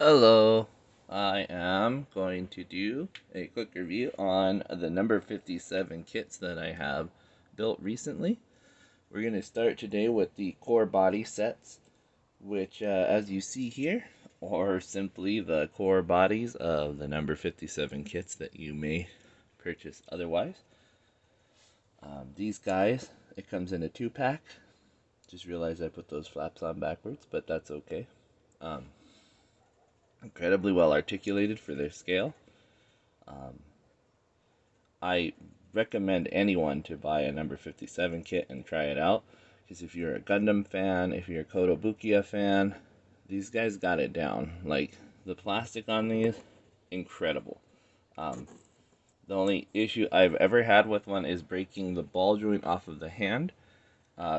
Hello, I am going to do a quick review on the number 57 kits that I have built recently. We're going to start today with the core body sets, which as you see here, are simply the core bodies of the number 57 kits that you may purchase otherwise. These guys, it comes in a 2-pack. Just realized I put those flaps on backwards, but that's okay. Incredibly well articulated for their scale. I recommend anyone to buy a number 57 kit and try it out, because if you're a Gundam fan, if you're a Kotobukiya fan, these guys got it down. Like, the plastic on these, incredible. The only issue I've ever had with one is breaking the ball joint off of the hand,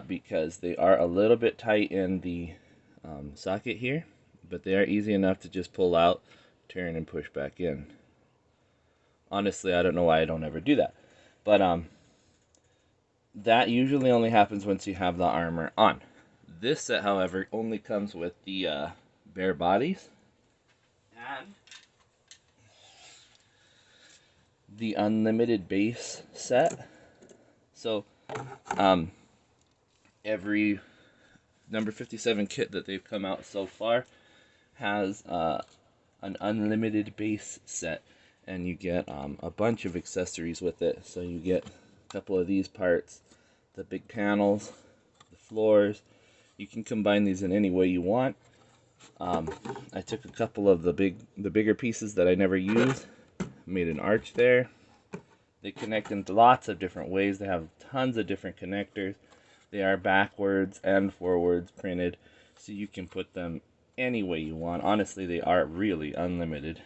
because they are a little bit tight in the socket here, but they are easy enough to just pull out, turn, and push back in. Honestly, I don't know why I don't ever do that. But that usually only happens once you have the armor on. This set, however, only comes with the bare bodies and the unlimited base set. So every number 57 kit that they've come out so far has an unlimited base set, and you get a bunch of accessories with it. So you get a couple of these parts, the big panels, the floors. You can combine these in any way you want. I took a couple of the bigger pieces that I never used, made an arch there. They connect in lots of different ways. They have tons of different connectors. They are backwards and forwards printed, so you can put them any way you want. Honestly, they are really unlimited.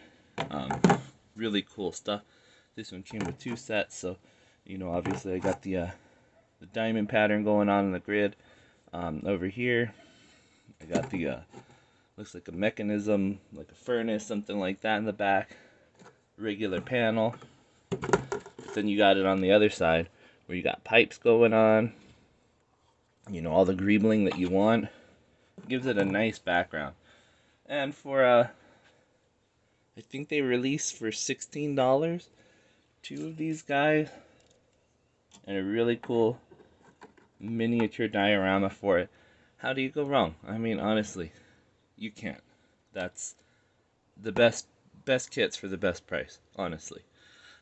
Really cool stuff. This one came with 2 sets, so obviously I got the diamond pattern going on in the grid. Over here I got the looks like a mechanism, like a furnace, something like that in the back. Regular panel. But then you got it on the other side where you got pipes going on. All the greebling that you want. Gives it a nice background. And for I think they released for $16 2 of these guys, and a really cool miniature diorama for it. How do you go wrong? I mean, honestly, you can't. That's the best kits for the best price, honestly.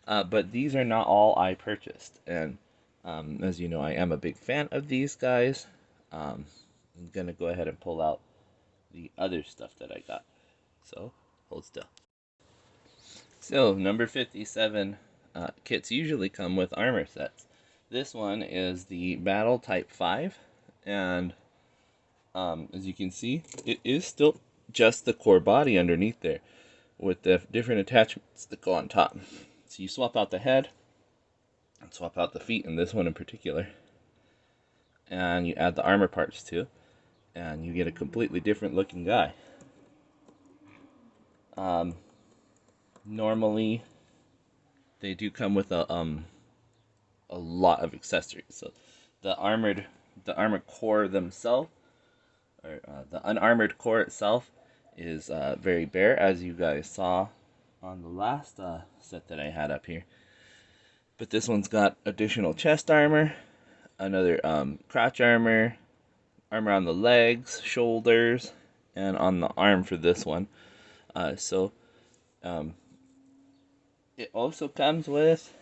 But these are not all I purchased, and as you know, I am a big fan of these guys. I'm gonna go ahead and pull out the other stuff that I got. So hold still. So number 57 kits usually come with armor sets. This one is the Battle Type 5, and as you can see, it is still just the core body underneath there, with the different attachments that go on top. So you swap out the head, and swap out the feet in this one in particular, and you add the armor parts too, and you get a completely different looking guy. Normally, they do come with a lot of accessories. So the armored core themselves, or the unarmored core itself, is very bare, as you guys saw on the last set that I had up here. But this one's got additional chest armor, another crotch armor, armor on the legs, shoulders, and on the arm for this one. It also comes with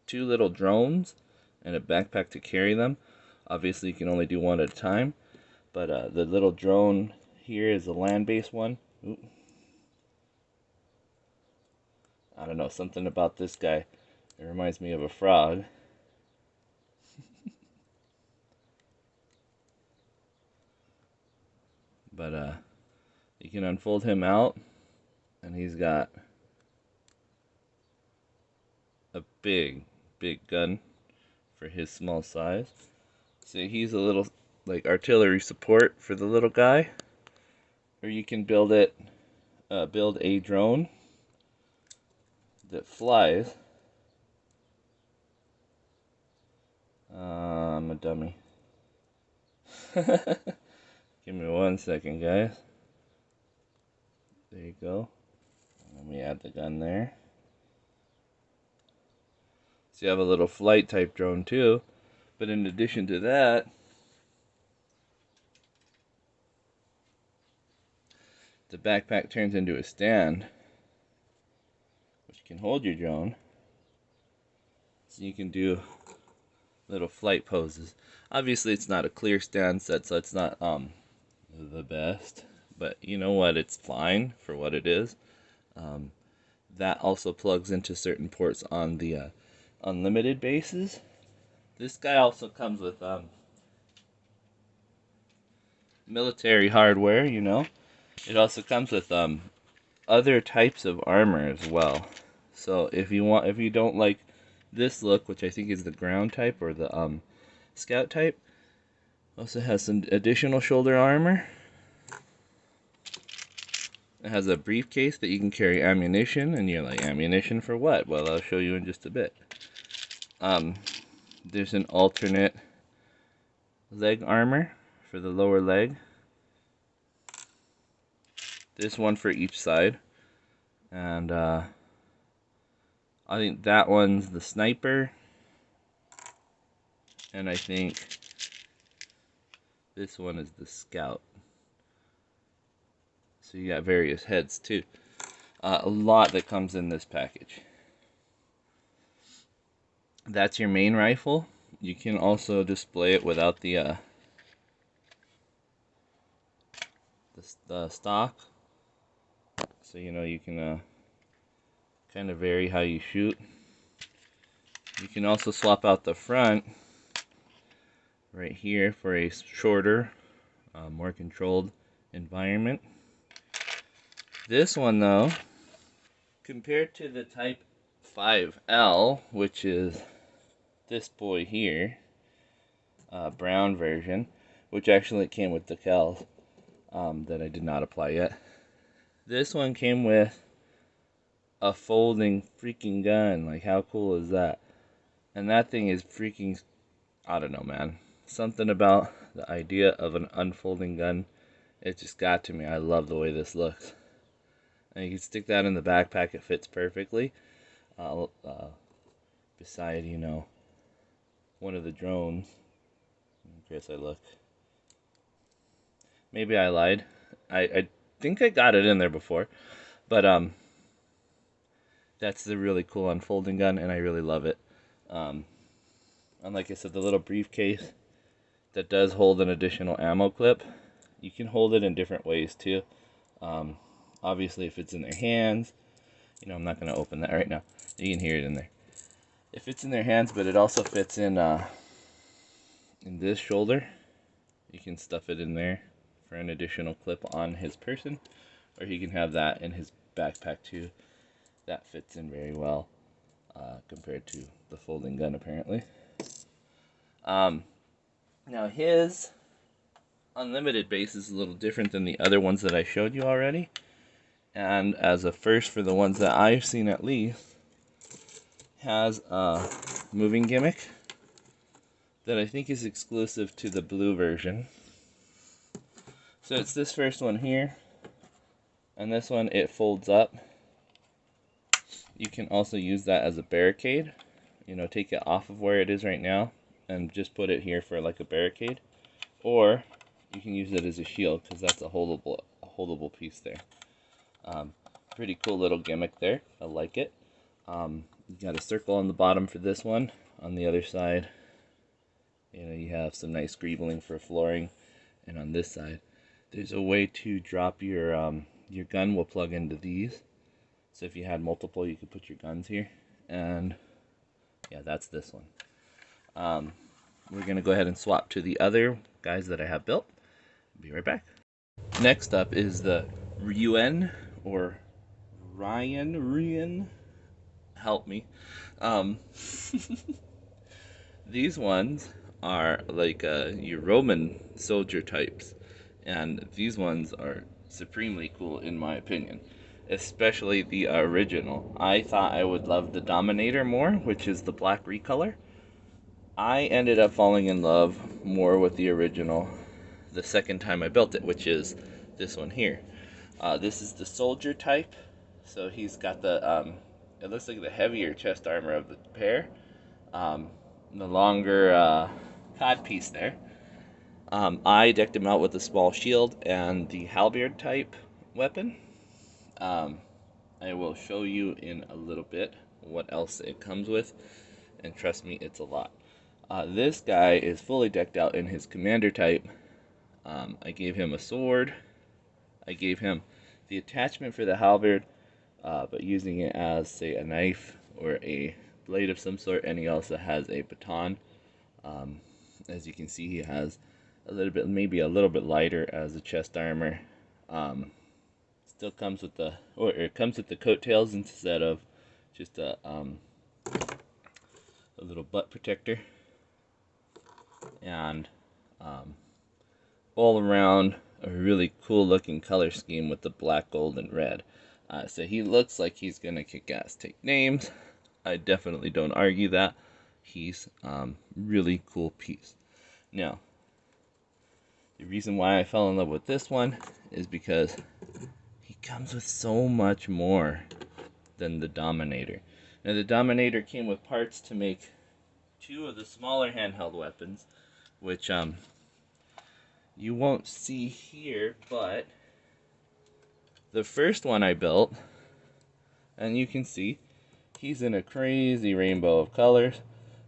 2 little drones and a backpack to carry them. Obviously, you can only do one at a time, but the little drone here is a land-based one. Ooh. I don't know, something about this guy. It reminds me of a frog. But you can unfold him out, and he's got a big gun for his small size. So he's a little like artillery support for the little guy. Or you can build a drone that flies. I'm a dummy. Give me 1 second, guys. There you go. Let me add the gun there. So you have a little flight type drone too. But in addition to that, the backpack turns into a stand, which can hold your drone. So you can do little flight poses. Obviously it's not a clear stand set, so it's not the best. But you know what, it's fine for what it is. That also plugs into certain ports on the unlimited bases. This guy also comes with military hardware, you know. It also comes with other types of armor as well. So if you don't like this look, which I think is the ground type or the scout type, also has some additional shoulder armor. It has a briefcase that you can carry ammunition, and you're like, ammunition for what? Well, I'll show you in just a bit. There's an alternate leg armor for the lower leg. This one for each side. And I think that one's the sniper. And I think this one is the scout. So you got various heads too. A lot that comes in this package. That's your main rifle. You can also display it without the stock. So you know you can kind of vary how you shoot. You can also swap out the front right here for a shorter, more controlled environment. This one though, compared to the Type 5L, which is this boy here, brown version, which actually came with decals that I did not apply yet. This one came with a folding freaking gun. Like, how cool is that? And that thing is freaking, I don't know, man. Something about the idea of an unfolding gun, it just got to me. I love the way this looks. And you can stick that in the backpack, it fits perfectly. Beside, you know, one of the drones. I guess I look. Maybe I lied. I think I got it in there before. But that's the really cool unfolding gun, and I really love it. And like I said, the little briefcase that does hold an additional ammo clip. You can hold it in different ways too. Obviously, if it's in their hands, you know, I'm not going to open that right now. You can hear it in there. If it's in their hands, but it also fits in this shoulder, you can stuff it in there for an additional clip on his person, or he can have that in his backpack too. That fits in very well compared to the folding gun, apparently. Now his unlimited base is a little different than the other ones that I showed you already. And as a first for the ones that I've seen at least, has a moving gimmick that I think is exclusive to the blue version. So it's this first one here, and this one, it folds up. You can also use that as a barricade. You know, take it off of where it is right now and just put it here for like a barricade. Or you can use it as a shield, because that's a holdable piece there. Pretty cool little gimmick there. I like it. You got a circle on the bottom for this one. On the other side, you know, you have some nice greebling for flooring. And on this side, there's a way to drop your gun will plug into these. So if you had multiple, you could put your guns here. And yeah, that's this one. We're going to go ahead and swap to the other guys that I have built. Be right back. Next up is the Ryuen, or Ryuen. Help me. These ones are like your Roman soldier types, and these ones are supremely cool in my opinion, especially the original. I thought I would love the Dominator more, which is the black recolor. I ended up falling in love more with the original the second time I built it, which is this one here. This is the soldier type, so he's got the it looks like the heavier chest armor of the pair, the longer cod piece there. I decked him out with a small shield and the halberd type weapon. I will show you in a little bit what else it comes with, and trust me, it's a lot. This guy is fully decked out in his commander type. I gave him a sword. I gave him the attachment for the halberd, but using it as, say, a knife or a blade of some sort, and he also has a baton. As you can see, he has a little bit, maybe a little bit lighter as a chest armor. Still comes with the, or it comes with the coattails instead of just a little butt protector. And all around a really cool looking color scheme with the black, gold, and red. So he looks like he's gonna kick ass. Take names. I definitely don't argue that. He's really cool piece. Now, the reason why I fell in love with this one is because he comes with so much more than the Dominator. Now, the Dominator came with parts to make 2 of the smaller handheld weapons, which you won't see here, but the first one I built, and you can see he's in a crazy rainbow of colors,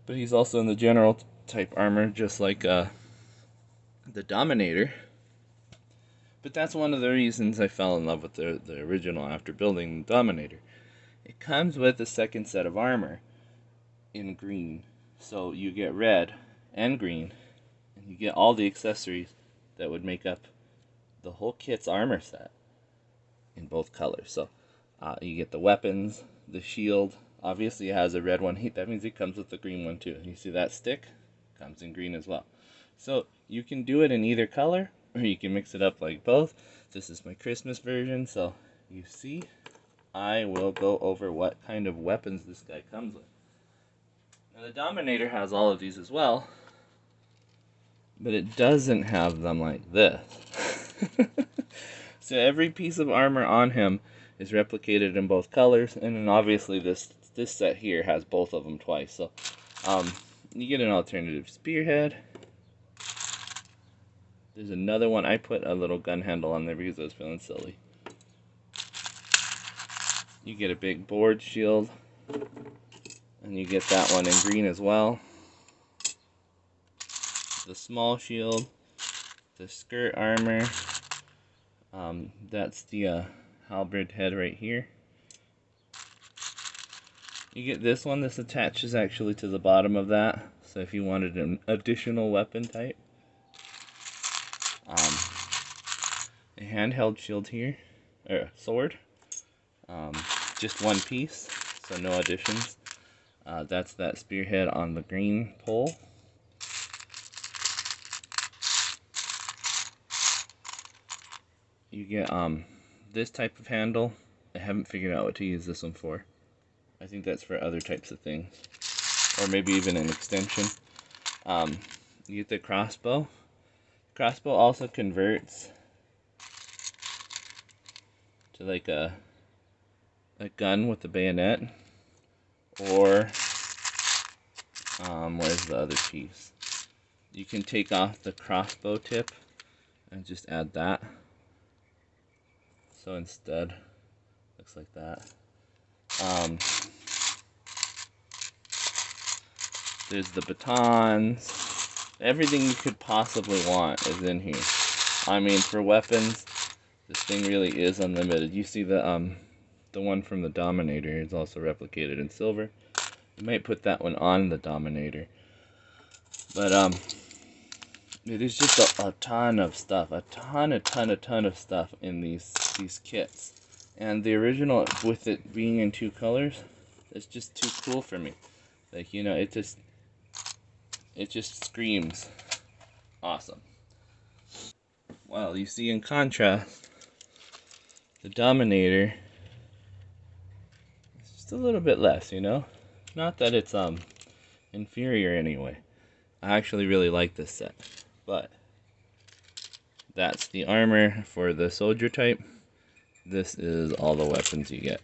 but he's also in the general type armor, just like the Dominator. But that's one of the reasons I fell in love with the original after building the Dominator. It comes with a second set of armor in green, so you get red and green, and you get all the accessories that would make up the whole kit's armor set in both colors. So you get the weapons, the shield. Obviously, it has a red one. That means it comes with the green one too. You see that stick? Comes in green as well. So you can do it in either color, or you can mix it up like both. This is my Christmas version, so you see, I will go over what kind of weapons this guy comes with. Now, the Dominator has all of these as well, but it doesn't have them like this. So every piece of armor on him is replicated in both colors, and then obviously this set here has both of them twice. So you get an alternative spearhead. There's another one. I put a little gun handle on there because I was feeling silly. You get a big board shield, and you get that one in green as well. The small shield, the skirt armor, that's the halberd head right here. You get this one. This attaches actually to the bottom of that, so if you wanted an additional weapon type. A handheld shield here, or sword, just one piece, so no additions. That's that spearhead on the green pole. You get this type of handle. I haven't figured out what to use this one for. I think that's for other types of things, or maybe even an extension. You get the crossbow. Crossbow also converts to like a gun with a bayonet, or where's the other piece? You can take off the crossbow tip and just add that. So instead, looks like that. There's the batons. Everything you could possibly want is in here. I mean, for weapons, this thing really is unlimited. You see the one from the Dominator is also replicated in silver. You might put that one on the Dominator. But it is just a ton of stuff, a ton of stuff in these kits. And the original, with it being in 2 colors, it's just too cool for me. Like, you know, it just screams awesome. Well, you see, in contrast, the Dominator is just a little bit less, you know? Not that it's inferior anyway. I actually really like this set, but that's the armor for the soldier type. this is all the weapons you get.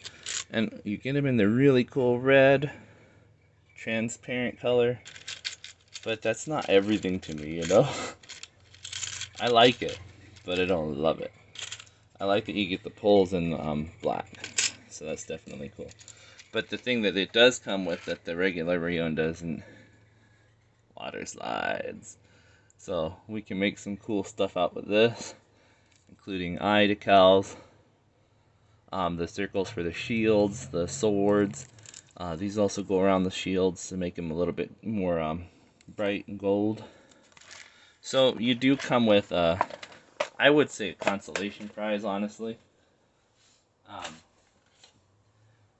And you get them in the really cool red, transparent color. But that's not everything to me, you know? I like it, but I don't love it. I like that you get the poles in black. So that's definitely cool. But the thing that it does come with that the regular Ryuen doesn't, water slides. So we can make some cool stuff out with this, including eye decals, the circles for the shields, the swords. These also go around the shields to make them a little bit more bright and gold. So you do come with, I would say, a consolation prize, honestly.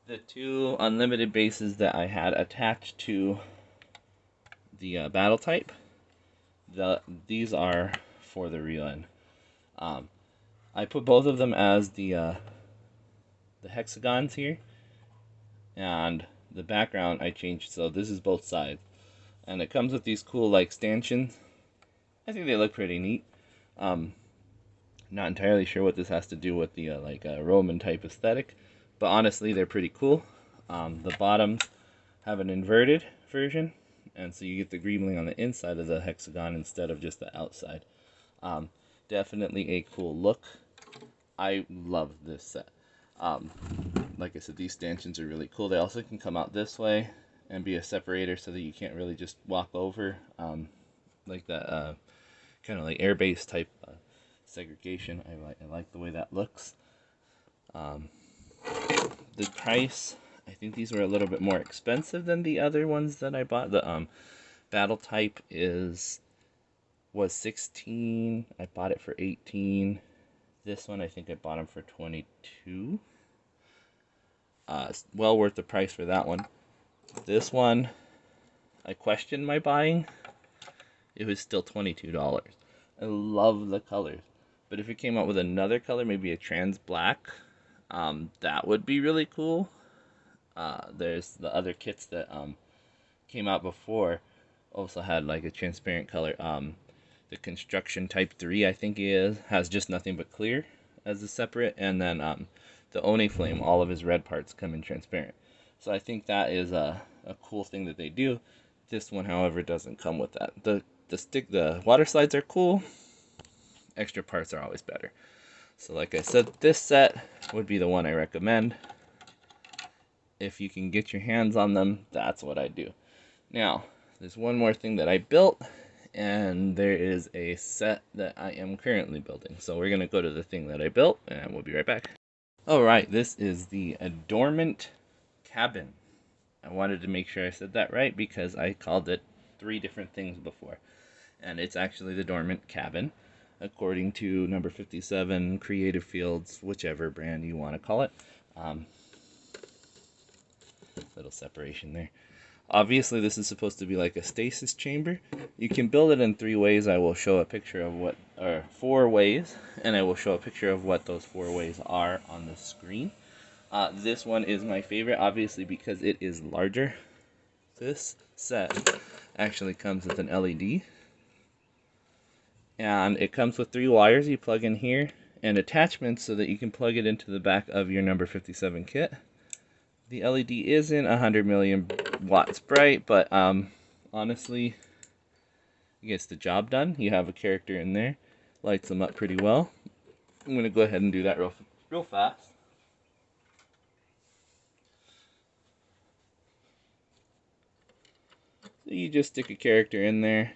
The two unlimited bases that I had attached to the battle type, these are for the Ryuen. I put both of them as the hexagons here, and the background I changed, so this is both sides. And it comes with these cool like stanchions. I think they look pretty neat. Not entirely sure what this has to do with the Roman type aesthetic, but honestly they're pretty cool. The bottoms have an inverted version, and so you get the greebling on the inside of the hexagon instead of just the outside. Definitely a cool look. I love this set. Like I said, these stanchions are really cool. They also can come out this way and be a separator so that you can't really just walk over like that kind of like airbase type segregation. I like the way that looks. The price, I think these were a little bit more expensive than the other ones that I bought. The battle type was 16. I bought it for 18. This one I think I bought them for 22. Well worth the price for that one. This one, I questioned my buying. It was still $22. I love the colors, but if it came out with another color, maybe a trans black, that would be really cool. There's the other kits that came out before, also had like a transparent color. The Construction Type 3, I think has just nothing but clear as a separate, and then the One Flame, all of his red parts come in transparent. So I think that is a cool thing that they do. This one, however, doesn't come with that. The water slides are cool. Extra parts are always better. So like I said, this set would be the one I recommend. If you can get your hands on them, that's what I do. Now, there's one more thing that I built, and there is a set that I am currently building. So we're going to go to the thing that I built, and we'll be right back. Alright, this is the Adornment Cabin. I wanted to make sure I said that right because I called it 3 different things before. And it's actually the Dormant Cabin, according to number 57, Creative Fields, whichever brand you want to call it. Little separation there. Obviously, this is supposed to be like a stasis chamber. You can build it in 3 ways. I will show a picture of what, or 4 ways, and I will show a picture of what those 4 ways are on the screen. This one is my favorite, obviously, because it is larger. This set actually comes with an LED. And it comes with 3 wires you plug in here, and attachments so that you can plug it into the back of your number 57 kit. The LED isn't 100 million watts bright, but honestly, it gets the job done. You have a character in there, lights them up pretty well. I'm going to go ahead and do that real fast. So you just stick a character in there.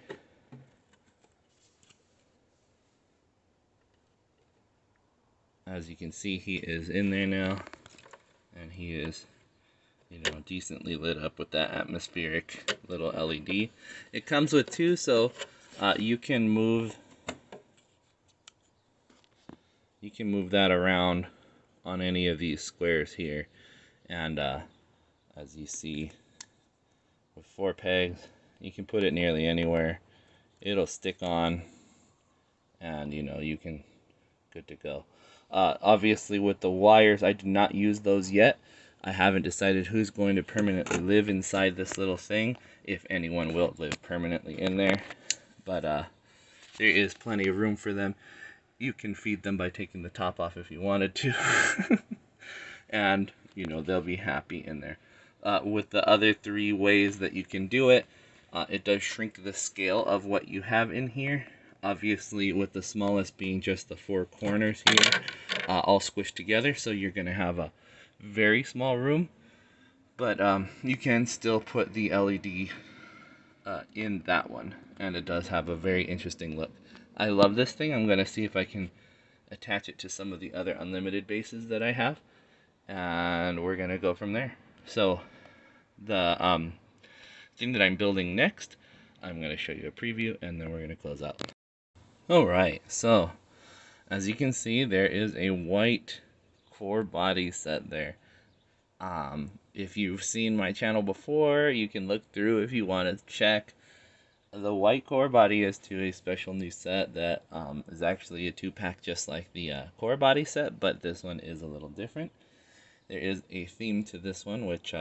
As you can see, he is in there now, and he is, you know, decently lit up with that atmospheric little LED. It comes with 2, so you can move that around on any of these squares here, and as you see, with 4 pegs, you can put it nearly anywhere. It'll stick on, and you know, you can good to go. Obviously, with the wires, I do not use those yet. I haven't decided who's going to permanently live inside this little thing, if anyone will live permanently in there. But there is plenty of room for them. You can feed them by taking the top off if you wanted to. And, you know, they'll be happy in there. With the other 3 ways that you can do it, it does shrink the scale of what you have in here. Obviously, with the smallest being just the 4 corners here, all squished together, so you're going to have a very small room. But you can still put the LED in that one, and it does have a very interesting look. I love this thing. I'm going to see if I can attach it to some of the other unlimited bases that I have, and we're going to go from there. So the thing that I'm building next, I'm going to show you a preview, and then we're going to close out. Alright, so as you can see, there is a white core body set there. If you've seen my channel before, you can look through if you want to check. The white core body is to a special new set that is actually a 2-pack just like the core body set, but this one is a little different. There is a theme to this one, which,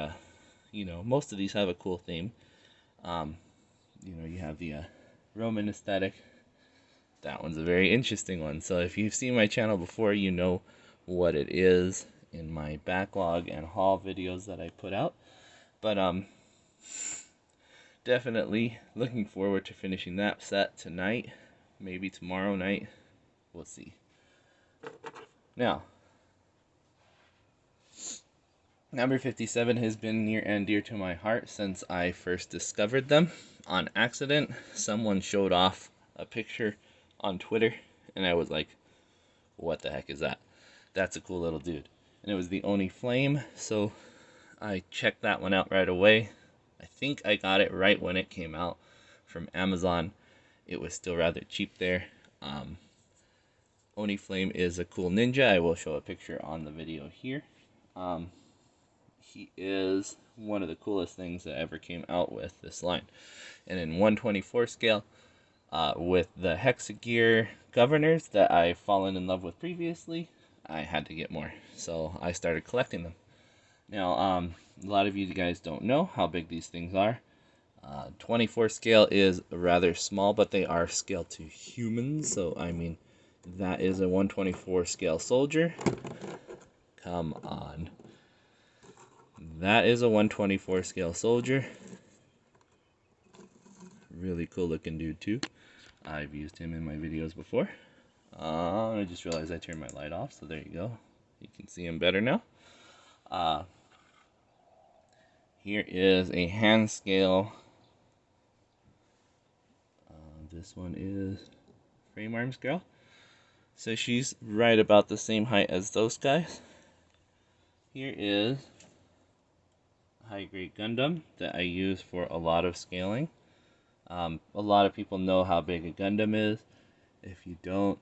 you know, most of these have a cool theme. You know, you have the Roman aesthetic. That one's a very interesting one. So if you've seen my channel before, you know what it is in my backlog and haul videos that I put out. But definitely looking forward to finishing that set tonight, maybe tomorrow night. We'll see. Now, number 57 has been near and dear to my heart since I first discovered them. On accident, someone showed off a picture on Twitter, and I was like, what the heck is that? That's a cool little dude. And it was the Oni Flame, so I checked that one out right away. I think I got it right when it came out from Amazon. It was still rather cheap there. Oni Flame is a cool ninja. I will show a picture on the video here. He is one of the coolest things that ever came out with this line. And in 1/24 scale, with the hexagear governors that I've fallen in love with previously, I had to get more. So I started collecting them. Now, a lot of you guys don't know how big these things are. 24 scale is rather small, but they are scaled to humans. So, I mean, that is a 1/24 scale soldier. Come on. That is a 1/24 scale soldier. Really cool looking dude too. I've used him in my videos before. I just realized I turned my light off, so there you go. You can see him better now. Here is a hand scale. This one is frame arms girl. So she's right about the same height as those guys. Here is a high-grade Gundam that I use for a lot of scaling. A lot of people know how big a Gundam is. If you don't,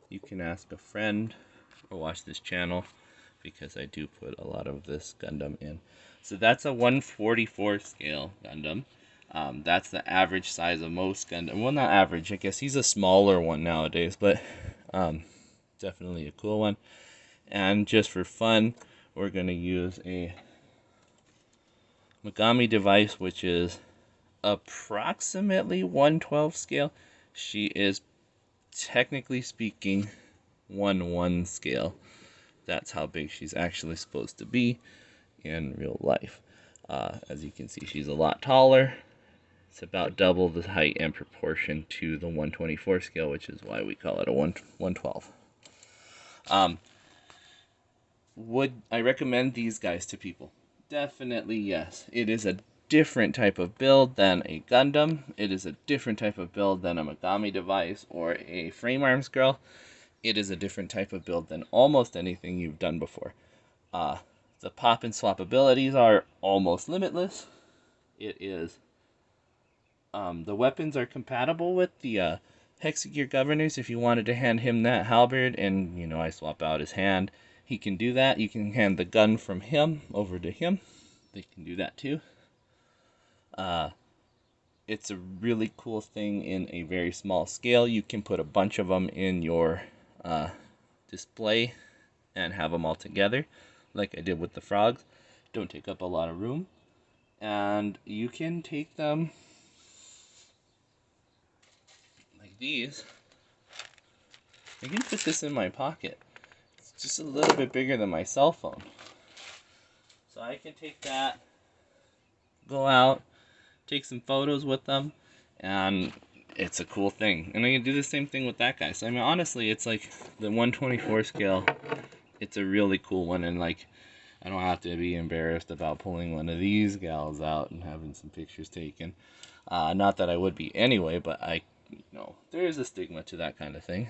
you can ask a friend or watch this channel, because I do put a lot of this Gundam in. So that's a 1/44 scale Gundam. That's the average size of most Gundam. Well, not average. I guess he's a smaller one nowadays, but definitely a cool one. And just for fun, we're going to use a Megami device, which is approximately 1/12 scale. She is, technically speaking, 1/1 scale. That's how big she's actually supposed to be in real life. As you can see, she's a lot taller. It's about double the height and proportion to the 1/24 scale, which is why we call it a 1/12. Would I recommend these guys to people? Definitely yes. It is a different type of build than a Gundam. It is a different type of build than a Megami device or a frame arms girl. It is a different type of build than almost anything you've done before. The pop and swap abilities are almost limitless. It is the weapons are compatible with the hexagear governors. If you wanted to hand him that halberd and, you know, I swap out his hand, he can do that. You can hand the gun from him over to him. They can do that too. It's a really cool thing in a very small scale. You can put a bunch of them in your display and have them all together, like I did with the frogs. Don't take up a lot of room. And you can take them like these, I can fit this in my pocket. It's just a little bit bigger than my cell phone. So I can take that, go out, take some photos with them, and it's a cool thing. And I can do the same thing with that guy. So I mean, honestly, it's like the 124 scale. It's a really cool one, and like, I don't have to be embarrassed about pulling one of these gals out and having some pictures taken. Not that I would be anyway, but there is a stigma to that kind of thing.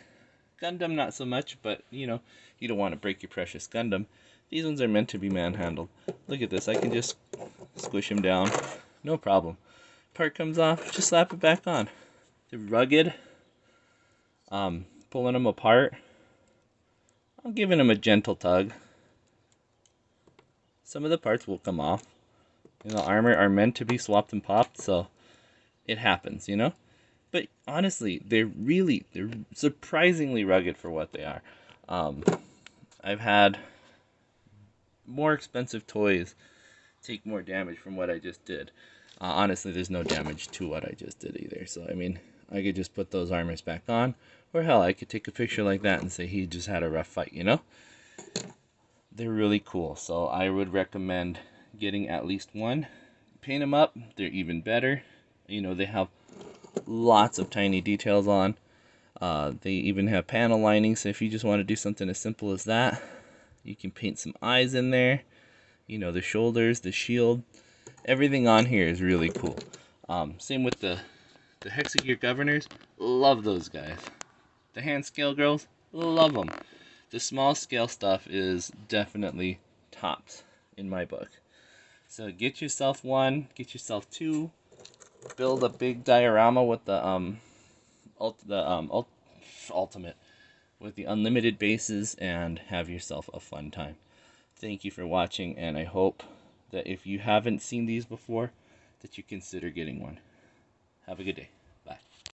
Gundam, not so much, but you don't want to break your precious Gundam. These ones are meant to be manhandled. Look at this, I can just squish them down, no problem. Part comes off, just slap it back on. They're rugged. Pulling them apart, I'm giving them a gentle tug. Some of the parts will come off. The armor are meant to be swapped and popped, so it happens, But honestly, they're surprisingly rugged for what they are. I've had more expensive toys take more damage from what I just did. Honestly, there's no damage to what I just did either. So, I mean, I could just put those armors back on. Or hell, I could take a picture like that and say he just had a rough fight, They're really cool. So I would recommend getting at least one. Paint them up. They're even better. They have lots of tiny details on. They even have panel lining. So if you just want to do something as simple as that, you can paint some eyes in there. The shoulders, the shield. Everything on here is really cool. Same with the Hexagear governors. Love those guys. The hand scale girls. Love them. The small scale stuff is definitely tops in my book. So get yourself one, get yourself two, build a big diorama with the ultimate with the unlimited bases, and have yourself a fun time. Thank you for watching, and I hope that if you haven't seen these before, that you consider getting one. Have a good day.